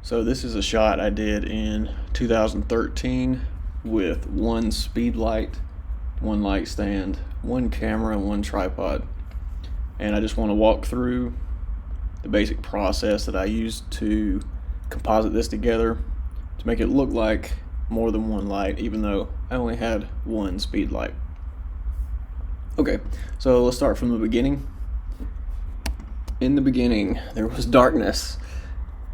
So this is a shot I did in 2013 with one Speedlight, one light stand, one camera, and one tripod. And I just want to walk through the basic process that I used to composite this together to make it look like more than one light, even though I only had one Speedlight. Okay, so let's start from the beginning. In the beginning, there was darkness,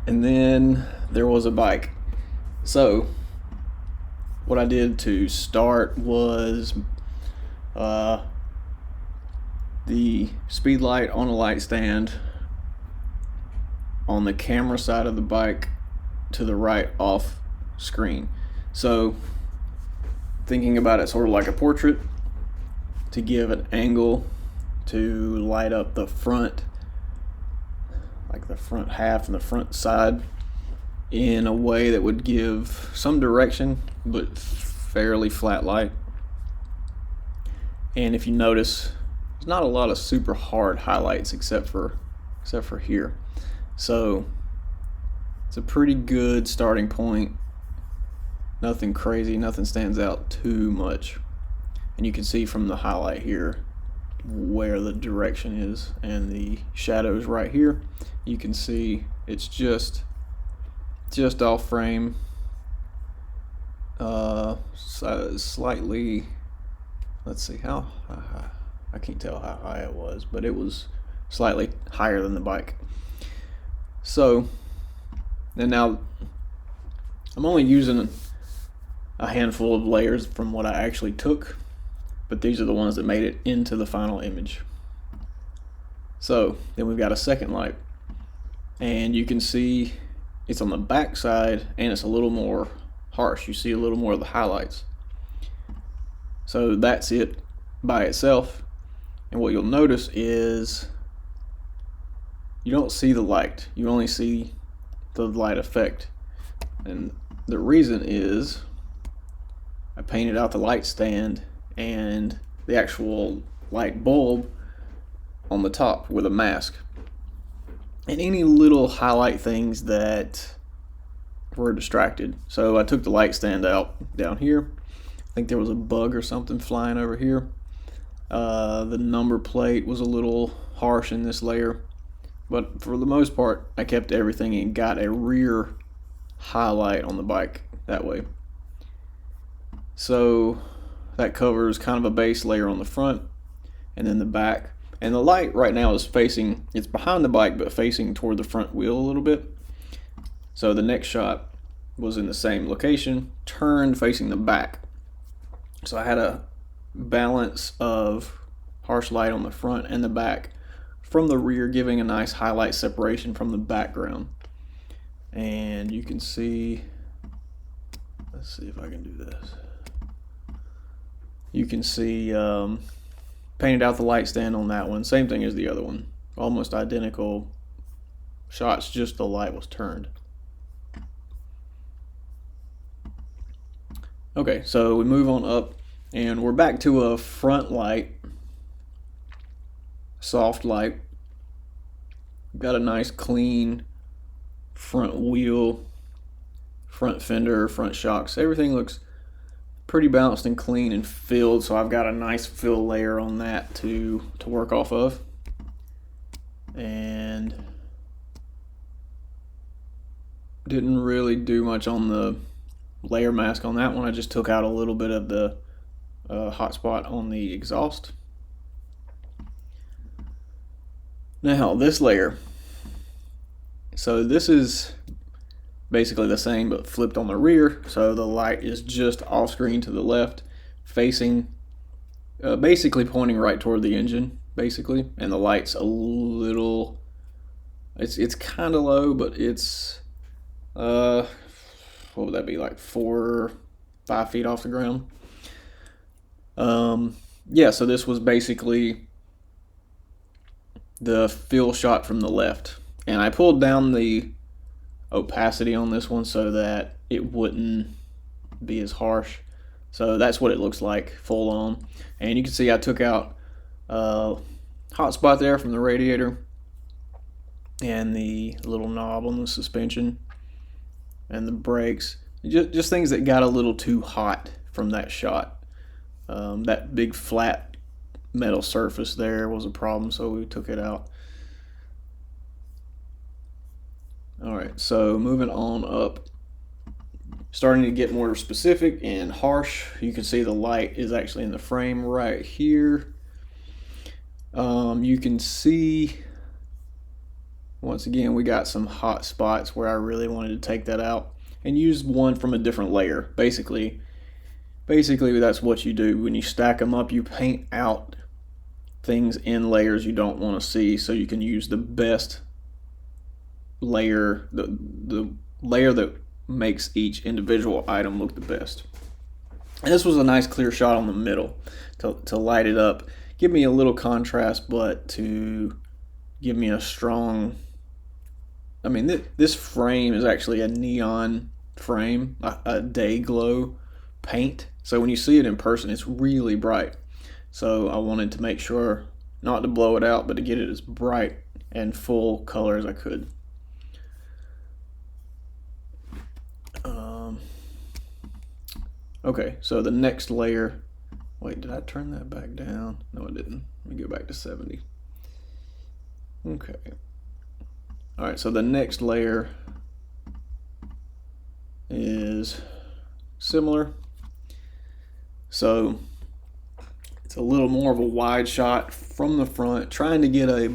and then there was a bike. So what I did to start was the Speedlight on a light stand on the camera side of the bike to the right off screen. So thinking about it sort of like a portrait, to give an angle to light up the front, like the front half and the front side, in a way that would give some direction but fairly flat light. And if you notice, there's not a lot of super hard highlights except for here. So it's a pretty good starting point. Nothing crazy, nothing stands out too much. And you can see from the highlight here where the direction is, and the shadows right here. You can see it's just off frame, slightly. Let's see how I can't tell how high it was, but it was slightly higher than the bike. So, and now I'm only using a handful of layers from what I actually took, but these are the ones that made it into the final image. So then we've got a second light, and you can see it's on the back side and it's a little more harsh. You see a little more of the highlights. So that's it by itself. And what you'll notice is you don't see the light, you only see the light effect. And the reason is I painted out the light stand and the actual light bulb on the top with a mask, and any little highlight things that were distracted. So I took the light stand out down here. I think there was a bug or something flying over here. The number plate was a little harsh in this layer, but for the most part I kept everything and got a rear highlight on the bike that way. So that covers kind of a base layer on the front and then the back. And the light right now is facing, it's behind the bike but facing toward the front wheel a little bit. So the next shot was in the same location, turned facing the back. So I had a balance of harsh light on the front and the back from the rear, giving a nice highlight separation from the background. And you can see, let's see if I can do this. You can see painted out the light stand on that one. Same thing as the other one. Almost identical shots, just the light was turned. Okay, so we move on up and we're back to a front light, soft light. Got a nice clean front wheel, front fender, front shocks. Everything looks pretty balanced and clean and filled, so I've got a nice fill layer on that to work off of. And didn't really do much on the layer mask on that one. I just took out a little bit of the hot spot on the exhaust. Now this layer, so this is basically the same but flipped on the rear. So the light is just off screen to the left, facing basically pointing right toward the engine basically, and the light's a little, it's kind of low, but it's what would that be, like 4 or 5 feet off the ground. Yeah, so this was basically the fill shot from the left, and I pulled down the opacity on this one so that it wouldn't be as harsh. So that's what it looks like full on. And you can see I took out hot spot there from the radiator and the little knob on the suspension. and the brakes. Just things that got a little too hot from that shot. That big flat metal surface there was a problem, so we took it out. Alright, so moving on up, starting to get more specific and harsh. You can see the light is actually in the frame right here. You can see, once again, we got some hot spots where I really wanted to take that out and use one from a different layer. Basically that's what you do. When you stack them up, you paint out things in layers you don't want to see, so you can use the best layer, the layer that makes each individual item look the best. And this was a nice clear shot on the middle to light it up, give me a little contrast, but to give me a strong, I mean, this frame is actually a neon frame, a day glow paint, so when you see it in person it's really bright. So I wanted to make sure not to blow it out, but to get it as bright and full color as I could. Okay, so the next layer, wait, did I turn that back down? No, I didn't. Let me go back to 70. Okay. Alright, so the next layer is similar. So it's a little more of a wide shot from the front, trying to get a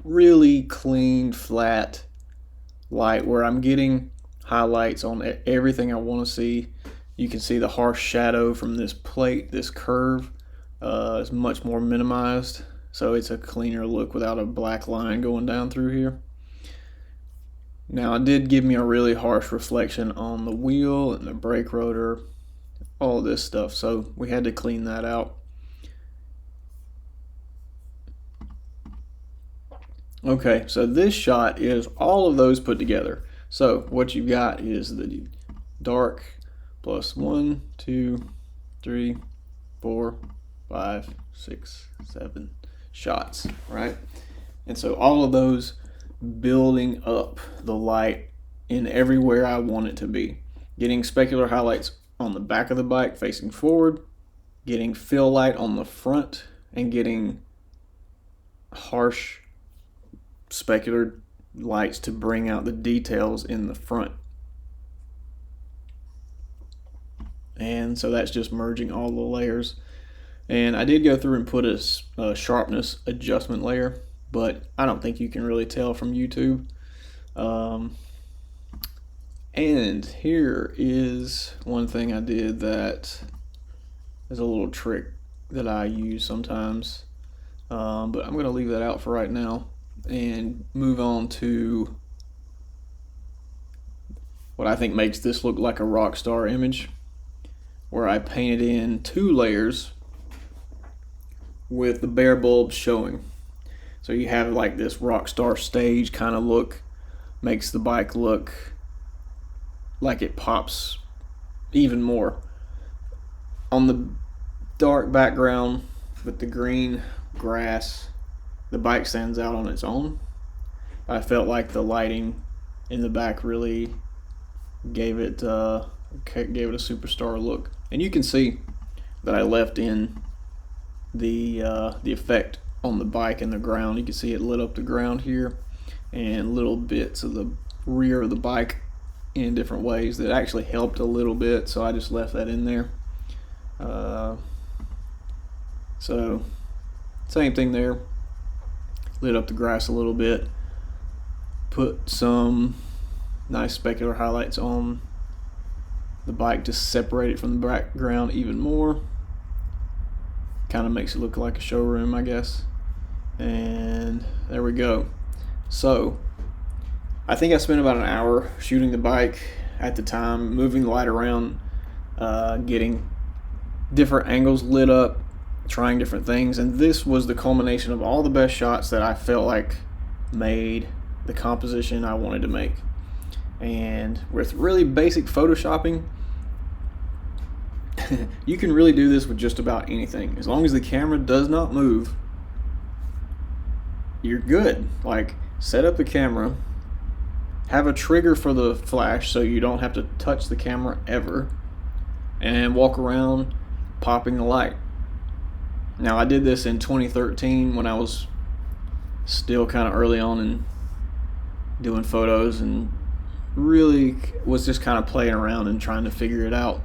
really clean, flat light where I'm getting highlights on everything I want to see. You can see the harsh shadow from this plate, this curve is much more minimized, so it's a cleaner look without a black line going down through here. Now it did give me a really harsh reflection on the wheel and the brake rotor, all of this stuff, so we had to clean that out. Okay, so this shot is all of those put together. So what you've got is the dark plus 1, 2, 3, 4, 5, 6, 7 shots, right? And so all of those building up the light in everywhere I want it to be. Getting specular highlights on the back of the bike facing forward, getting fill light on the front, and getting harsh specular lights to bring out the details in the front. And so that's just merging all the layers. And I did go through and put a sharpness adjustment layer, but I don't think you can really tell from YouTube. And here is one thing I did that is a little trick that I use sometimes, but I'm going to leave that out for right now and move on to what I think makes this look like a rock star image, where I painted in 2 layers with the bare bulbs showing. So you have like this rock star stage kind of look, makes the bike look like it pops even more. On the dark background with the green grass, the bike stands out on its own. I felt like the lighting in the back really gave it a superstar look. And you can see that I left in the effect on the bike and the ground. You can see it lit up the ground here and little bits of the rear of the bike in different ways that actually helped a little bit, so I just left that in there. So same thing there, lit up the grass a little bit, put some nice specular highlights on the bike to separate it from the background even more. Kind of makes it look like a showroom, I guess. And there we go. So I think I spent about an hour shooting the bike at the time, moving the light around, getting different angles lit up, trying different things, and this was the culmination of all the best shots that I felt like made the composition I wanted to make. And with really basic photoshopping, you can really do this with just about anything. As long as the camera does not move, you're good. Like, set up the camera have a trigger for the flash so you don't have to touch the camera ever, and walk around popping the light. Now, I did this in 2013 when I was still kind of early on in doing photos, and really was just kind of playing around and trying to figure it out.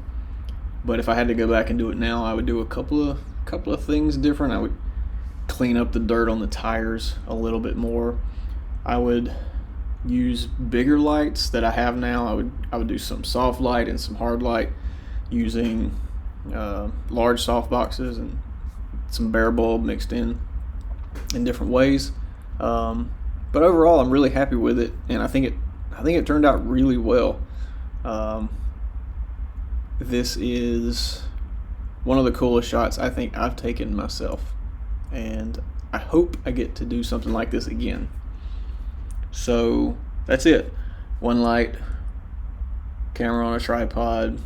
But if I had to go back and do it now, I would do a couple of things different. I would clean up the dirt on the tires a little bit more. I would use bigger lights that I have now. I would do some soft light and some hard light using large soft boxes and some bare bulb mixed in different ways. But overall, I'm really happy with it, and I think it turned out really well. This is one of the coolest shots I think I've taken myself, and I hope I get to do something like this again. So that's it. One light, camera on a tripod,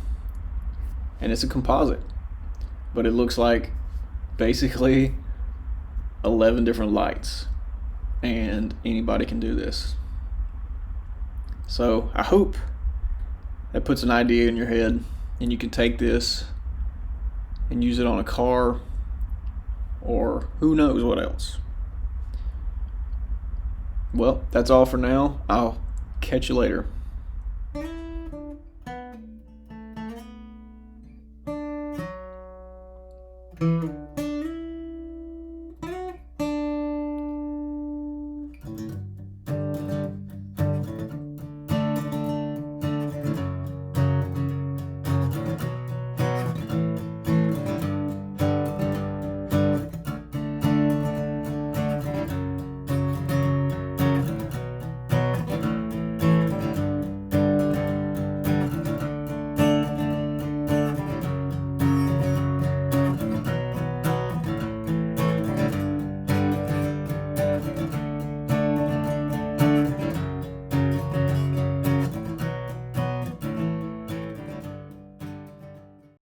and it's a composite, but it looks like basically 11 different lights, and anybody can do this. So I hope that puts an idea in your head, and you can take this and use it on a car or who knows what else. Well, that's all for now. I'll catch you later.